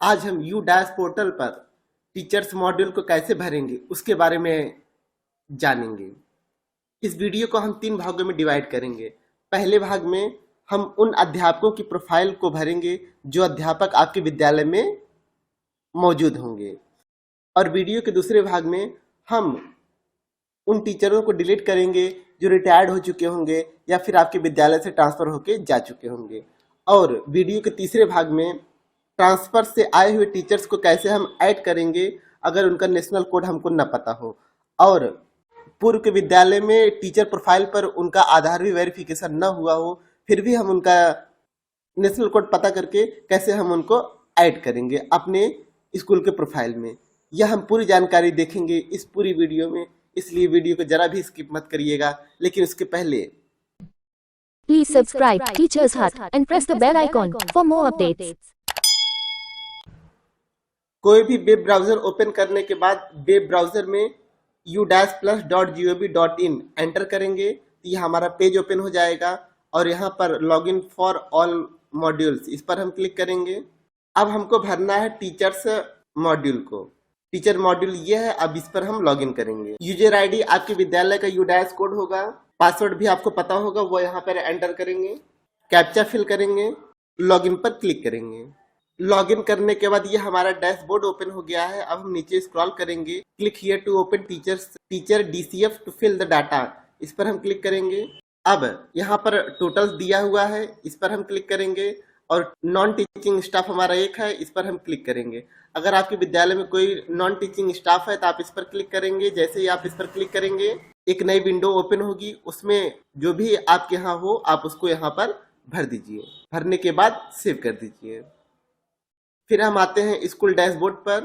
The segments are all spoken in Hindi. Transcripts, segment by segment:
आज हम यू डैश पोर्टल पर टीचर्स मॉड्यूल को कैसे भरेंगे उसके बारे में जानेंगे। इस वीडियो को हम 3 भागों में डिवाइड करेंगे। पहले भाग में हम उन अध्यापकों की प्रोफाइल को भरेंगे जो अध्यापक आपके विद्यालय में मौजूद होंगे, और वीडियो के दूसरे भाग में हम उन टीचरों को डिलीट करेंगे जो रिटायर्ड हो चुके होंगे या फिर आपके विद्यालय से ट्रांसफर होके जा चुके होंगे। और वीडियो के तीसरे भाग में ट्रांसफर से आए हुए टीचर्स को कैसे हम ऐड करेंगे अगर उनका नेशनल कोड हमको न पता हो, और पूर्व के विद्यालय में टीचर प्रोफाइल पर उनका आधार भी वेरिफिकेशन न हुआ हो, फिर भी हम उनका नेशनल कोड पता करके कैसे हम उनको ऐड करेंगे अपने स्कूल के प्रोफाइल में। यह हम पूरी जानकारी देखेंगे इस पूरी वीडियो में, इसलिए वीडियो को जरा भी स्किप मत करिएगा। लेकिन उसके पहले Please subscribe Teachers Hut and press the bell icon for more updates. कोई भी वेब ब्राउजर ओपन करने के बाद वेब ब्राउजर में u-plus.gov.in एंटर करेंगे तो यह हमारा पेज ओपन हो जाएगा, और यहाँ पर लॉगिन फॉर ऑल मॉड्यूल्स इस पर हम क्लिक करेंगे। अब हमको भरना है टीचर्स मॉड्यूल को। टीचर मॉड्यूल ये है, अब इस पर हम लॉगिन करेंगे। यूजर आईडी आपके विद्यालय का यूडैश कोड होगा, पासवर्ड भी आपको पता होगा, वो यहाँ पर एंटर करेंगे, कैप्चा फिल करेंगे, लॉगिन पर क्लिक करेंगे। लॉगिन करने के बाद ये हमारा डैशबोर्ड ओपन हो गया है। अब हम नीचे स्क्रॉल करेंगे, click here to open teacher DCF to fill the data, इस पर हम क्लिक करेंगे। अब यहाँ पर टोटल दिया हुआ है, इस पर हम क्लिक करेंगे, और नॉन टीचिंग स्टाफ हमारा एक है, इस पर हम क्लिक करेंगे। अगर आपके विद्यालय में कोई नॉन टीचिंग स्टाफ है तो आप इस पर क्लिक करेंगे। जैसे ही आप इस पर क्लिक करेंगे एक नई विंडो ओपन होगी, उसमें जो भी आपके यहाँ हो आप उसको यहाँ पर भर दीजिए। भरने के बाद सेव कर दीजिए। फिर हम आते हैं स्कूल डैशबोर्ड पर।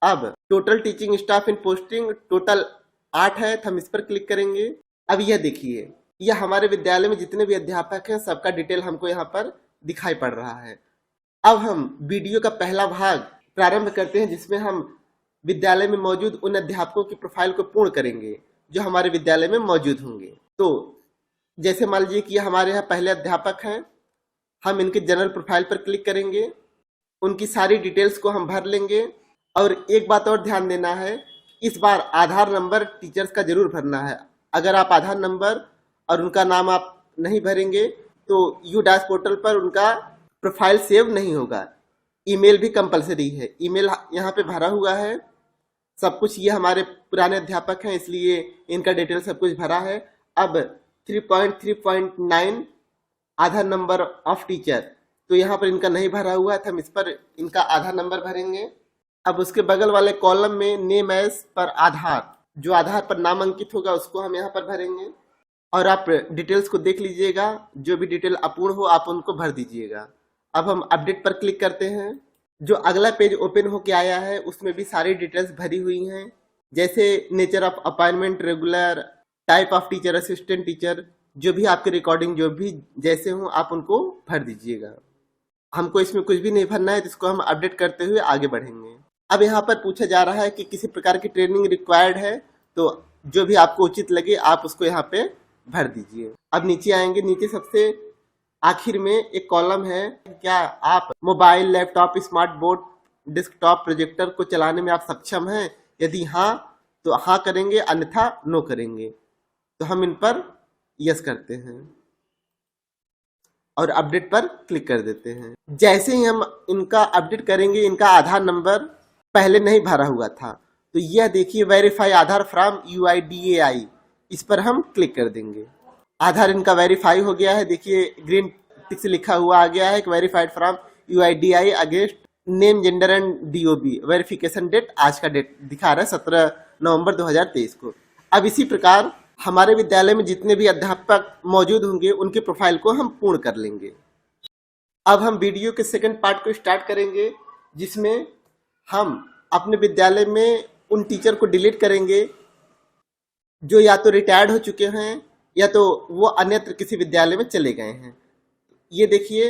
अब टोटल टीचिंग स्टाफ इन पोस्टिंग टोटल 8 है, तो हम इस पर क्लिक करेंगे। अब यह देखिए, यह हमारे विद्यालय में जितने भी अध्यापक हैं सबका डिटेल हमको यहाँ पर दिखाई पड़ रहा है। अब हम वीडियो का पहला भाग प्रारंभ करते हैं, जिसमें हम विद्यालय में मौजूद उन अध्यापकों की प्रोफाइल को पूर्ण करेंगे जो हमारे विद्यालय में मौजूद होंगे। तो जैसे मान लीजिए कि हमारे यहाँ पहले अध्यापक हैं, हम इनके जनरल प्रोफाइल पर क्लिक करेंगे, उनकी सारी डिटेल्स को हम भर लेंगे। और एक बात और ध्यान देना है, इस बार आधार नंबर टीचर्स का जरूर भरना है। अगर आप आधार नंबर और उनका नाम आप नहीं भरेंगे तो यू डैश पोर्टल पर उनका प्रोफाइल सेव नहीं होगा। ईमेल भी कंपलसरी है, ईमेल यहाँ पे भरा हुआ है सब कुछ। ये हमारे पुराने अध्यापक हैं, इसलिए इनका डिटेल सब कुछ भरा है। अब 3.3.9 आधार नंबर ऑफ टीचर, तो यहाँ पर इनका नहीं भरा हुआ है, तो हम इस पर इनका आधार नंबर भरेंगे। अब उसके बगल वाले कॉलम में नेम एज पर आधार, जो आधार पर नाम अंकित होगा उसको हम यहाँ पर भरेंगे। और आप डिटेल्स को देख लीजिएगा, जो भी डिटेल अपूर्ण हो आप उनको भर दीजिएगा। अब हम अपडेट पर क्लिक करते हैं। जो अगला पेज ओपन होके आया है उसमें भी सारी डिटेल्स भरी हुई हैं, जैसे nature of appointment, regular, type of teacher, assistant teacher, जो भी आपके रिकॉर्डिंग जो भी जैसे हो आप उनको भर दीजिएगा। हमको इसमें कुछ भी नहीं भरना है, जिसको हम अपडेट करते हुए आगे बढ़ेंगे। अब यहाँ पर पूछा जा रहा है कि किसी प्रकार की ट्रेनिंग रिक्वायर्ड है, तो जो भी आपको उचित लगे आप उसको यहाँ पे भर दीजिए। अब नीचे आएंगे, नीचे सबसे आखिर में एक कॉलम है, क्या आप mobile, laptop, smart board, desktop, projector को चलाने में आप सक्षम हैं? यदि हाँ तो हाँ करेंगे, अन्यथा नो करेंगे। तो हम इन पर यस करते हैं और अपडेट पर क्लिक कर देते हैं। जैसे ही हम इनका अपडेट करेंगे, इनका आधार नंबर पहले नहीं भरा हुआ था, तो यह देखिए वेरीफाई आधार फ्रॉम UIDAI, इस पर हम क्लिक कर देंगे। आधार इनका वेरीफाई हो गया है, देखिए ग्रीन टिक से लिखा हुआ आ गया है कि verified from UIDAI against name, gender and DOB। Verification date आज का डेट दिखा रहा है 17 नवंबर 2023 को। अब इसी प्रकार हमारे विद्यालय में जितने भी अध्यापक मौजूद होंगे उनके प्रोफाइल को हम पूर्ण कर लेंगे। अब हम वीडियो के सेकंड पार्ट को स्टार्ट करेंगे, जिसमें हम अपने विद्यालय में उन टीचर को डिलीट करेंगे जो या तो रिटायर्ड हो चुके हैं या तो वो अन्यत्र किसी विद्यालय में चले गए हैं। ये देखिए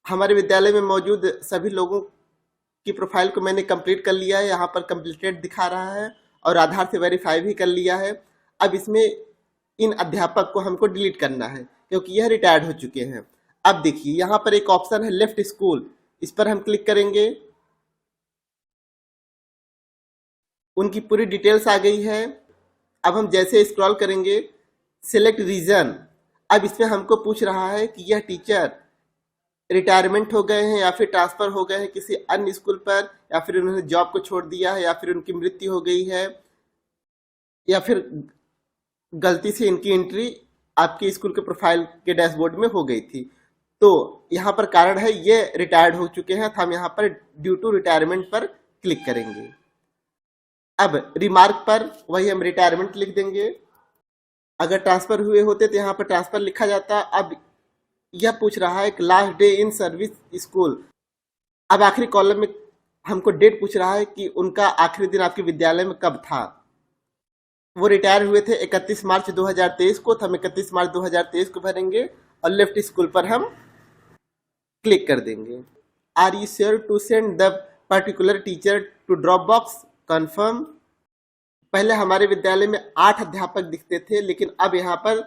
हमारे विद्यालय में मौजूद सभी लोगों की प्रोफाइल को मैंने कंप्लीट कर लिया है, यहाँ पर कंप्लीटेड दिखा रहा है, और आधार से वेरीफाई भी कर लिया है। अब इसमें इन अध्यापक को हमको डिलीट करना है क्योंकि यह रिटायर्ड हो चुके हैं। अब देखिए यहाँ पर एक ऑप्शन है लेफ्ट स्कूल, इस पर हम क्लिक करेंगे। उनकी पूरी डिटेल्स आ गई है। अब हम जैसे स्क्रॉल करेंगे, सिलेक्ट रीजन, अब इसमें हमको पूछ रहा है कि यह टीचर रिटायरमेंट हो गए हैं या फिर ट्रांसफर हो गए हैं किसी अन्य स्कूल पर, या फिर उन्होंने जॉब को छोड़ दिया है, या फिर उनकी मृत्यु हो गई है, या फिर गलती से इनकी एंट्री आपके स्कूल के प्रोफाइल के डैशबोर्ड में हो गई थी। तो यहाँ पर कारण है ये रिटायर्ड हो चुके हैं, तो हम यहाँ पर ड्यू टू रिटायरमेंट पर क्लिक करेंगे। अब रिमार्क पर वही हम रिटायरमेंट लिख देंगे। अगर ट्रांसफर हुए होते तो यहाँ पर ट्रांसफर लिखा जाता। अब यह पूछ रहा है कि last day in service school, अब आखिरी कॉलम में हमको डेट पूछ रहा है कि उनका आखिरी दिन आपके विद्यालय में कब था। वो रिटायर हुए थे 31 मार्च 2023 को, तो हम 31 मार्च 2023 को भरेंगे और लेफ्ट स्कूल पर हम क्लिक कर देंगे। Are you sure to send the particular teacher to drop box, confirm. पहले हमारे विद्यालय में 8 अध्यापक दिखते थे, लेकिन अब यहाँ पर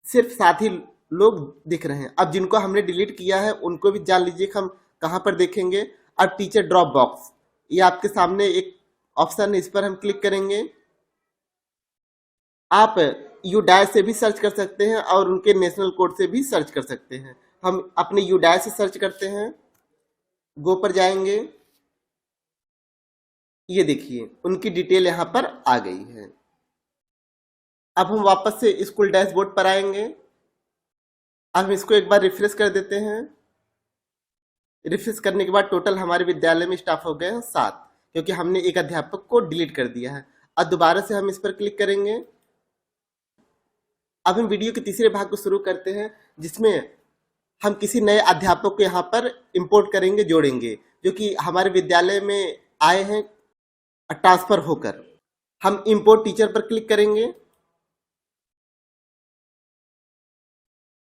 सिर्फ 7 ही लोग दिख रहे हैं। अब जिनको हमने डिलीट किया है उनको भी जान लीजिए हम कहाँ पर देखेंगे। अब टीचर ड्रॉप बॉक्स, ये आपके सामने एक ऑप्शन है, इस पर हम क्लिक करेंगे। आप यूडाइस से भी सर्च कर सकते हैं और उनके नेशनल कोड से भी सर्च कर सकते हैं। हम अपने यूडाइस से सर्च करते हैं, गो पर जाएंगे। ये देखिए उनकी डिटेल यहाँ पर आ गई है। अब हम वापस से स्कूल डैशबोर्ड पर आएंगे। अब हम इसको एक बार रिफ्रेश कर देते हैं। रिफ्रेश करने के बाद टोटल हमारे विद्यालय में स्टाफ हो गए हैं 7, क्योंकि हमने एक अध्यापक को डिलीट कर दिया है। अब दोबारा से हम इस पर क्लिक करेंगे। अब हम वीडियो के तीसरे भाग को शुरू करते हैं, जिसमें हम किसी नए अध्यापक को यहाँ पर इंपोर्ट करेंगे, जोड़ेंगे, जो कि हमारे विद्यालय में आए हैं ट्रांसफर होकर। हम इंपोर्ट टीचर पर क्लिक करेंगे।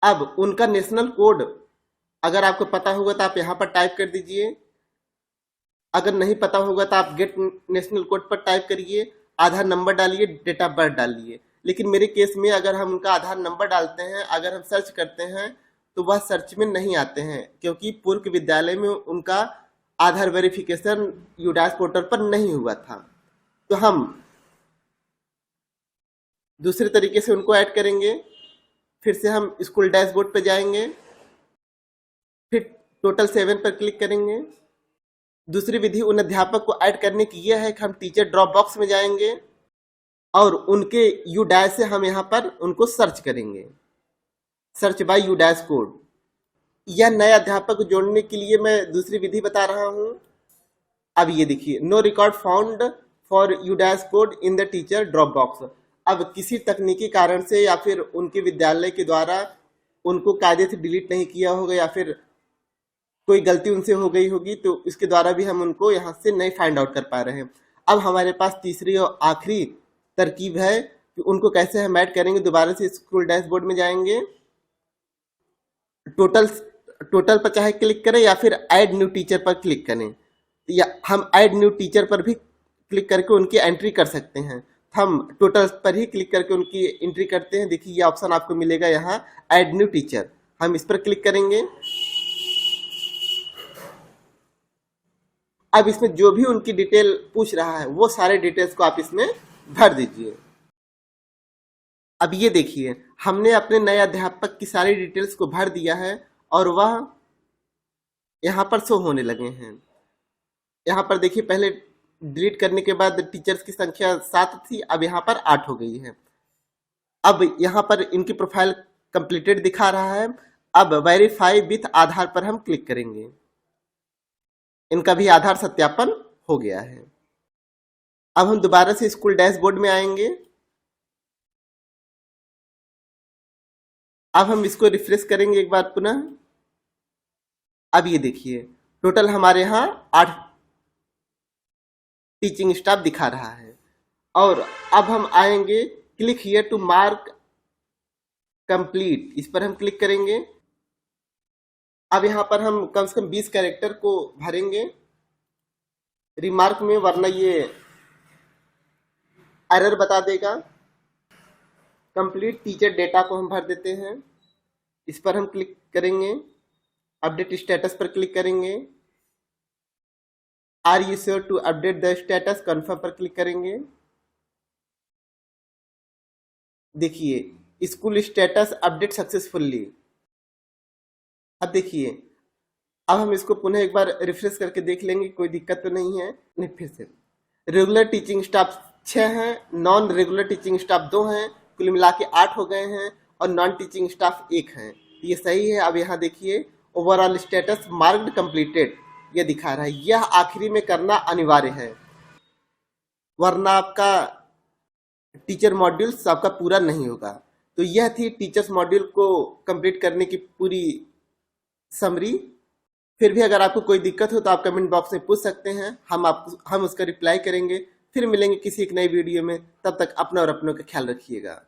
अब उनका नेशनल कोड अगर आपको पता होगा तो आप यहाँ पर टाइप कर दीजिए। अगर नहीं पता होगा तो आप गेट नेशनल कोड पर टाइप करिए, आधार नंबर डालिए, डेट ऑफ बर्थ डालिए। लेकिन मेरे केस में अगर हम उनका आधार नंबर डालते हैं, अगर हम सर्च करते हैं तो वह सर्च में नहीं आते हैं, क्योंकि पूर्व के विद्यालय में उनका आधार वेरिफिकेशन यूडाइस पोर्टल पर नहीं हुआ था। तो हम दूसरे तरीके से उनको ऐड करेंगे। फिर से हम स्कूल डैशबोर्ड पर जाएंगे, फिर टोटल 7 पर क्लिक करेंगे। दूसरी विधि उन अध्यापक को ऐड करने की यह है कि हम टीचर ड्रॉप बॉक्स में जाएंगे और उनके यूडाइस से हम यहाँ पर उनको सर्च करेंगे, सर्च बाय यूडाइस कोड। यह नए अध्यापक को जोड़ने के लिए मैं दूसरी विधि बता रहा हूँ। अब ये देखिए, no record found for UDISE code in the teacher drop box. अब किसी तकनीकी कारण से या फिर उनके विद्यालय के द्वारा उनको कायदे से डिलीट नहीं किया होगा, या फिर कोई गलती उनसे हो गई होगी, तो इसके द्वारा भी हम उनको यहाँ से नहीं फाइंड आउट कर पा रहे हैं। अब हमारे पास तीसरी और आखिरी तरकीब है कि उनको कैसे हम ऐड करेंगे। दोबारा से स्कूल डैशबोर्ड में जाएंगे, टोटल पर चाहे क्लिक करें या फिर ऐड न्यू टीचर पर क्लिक करें, या हम ऐड न्यू टीचर पर भी क्लिक करके उनकी एंट्री कर सकते हैं। हम टोटल पर ही क्लिक करके उनकी एंट्री करते हैं। देखिए ये ऑप्शन आपको मिलेगा यहाँ, ऐड न्यू टीचर, हम इस पर क्लिक करेंगे। अब इसमें जो भी उनकी डिटेल पूछ रहा है वो सारे डिटेल्स को आप इसमें भर दीजिए। अब ये देखिए हमने अपने नए अध्यापक की सारी डिटेल्स को भर दिया है और वह यहाँ पर शो होने लगे हैं। यहाँ पर देखिए पहले डिलीट करने के बाद टीचर्स की संख्या 7 थी, अब यहाँ पर 8 हो गई है। अब यहाँ पर इनकी प्रोफाइल कंप्लीटेड दिखा रहा है। अब वेरीफाई विथ आधार पर हम क्लिक करेंगे। इनका भी आधार सत्यापन हो गया है। अब हम दोबारा से स्कूल डैशबोर्ड में आएंगे। अब हम इसको रिफ्रेश करेंगे एक बार पुनः। अब ये देखिए टोटल हमारे यहाँ 8 टीचिंग स्टाफ दिखा रहा है। और अब हम आएंगे click here to mark complete, इस पर हम क्लिक करेंगे। अब यहाँ पर हम कम से कम 20 कैरेक्टर को भरेंगे रिमार्क में, वरना ये एरर बता देगा। कंप्लीट टीचर डेटा को हम भर देते हैं, इस पर हम क्लिक करेंगे। अपडेट स्टेटस पर क्लिक करेंगे। Are you sure to update the status, confirm पर क्लिक करेंगे। देखिए स्कूल स्टेटस अपडेट सक्सेसफुली। अब देखिए, अब हम इसको पुनः एक बार रिफ्रेश करके देख लेंगे, कोई दिक्कत तो नहीं है। नहीं, फिर से रेगुलर टीचिंग स्टाफ 6 हैं, नॉन रेगुलर टीचिंग स्टाफ 2 हैं, कुल मिला के 8 हो गए हैं और नॉन टीचिंग स्टाफ 1 हैं। ये सही है। अब यहाँ देखिए ओवरऑल स्टेटस मार्क्ड कंप्लीटेड ये दिखा रहा है। यह आखिरी में करना अनिवार्य है, वरना आपका टीचर मॉड्यूल्स आपका पूरा नहीं होगा। तो यह थी टीचर्स मॉड्यूल को कंप्लीट करने की पूरी समरी। फिर भी अगर आपको कोई दिक्कत हो तो आप कमेंट बॉक्स में पूछ सकते हैं, हम उसका रिप्लाई करेंगे। फिर मिलेंगे किसी एक नई वीडियो में, तब तक अपना और अपनों का ख्याल रखिएगा।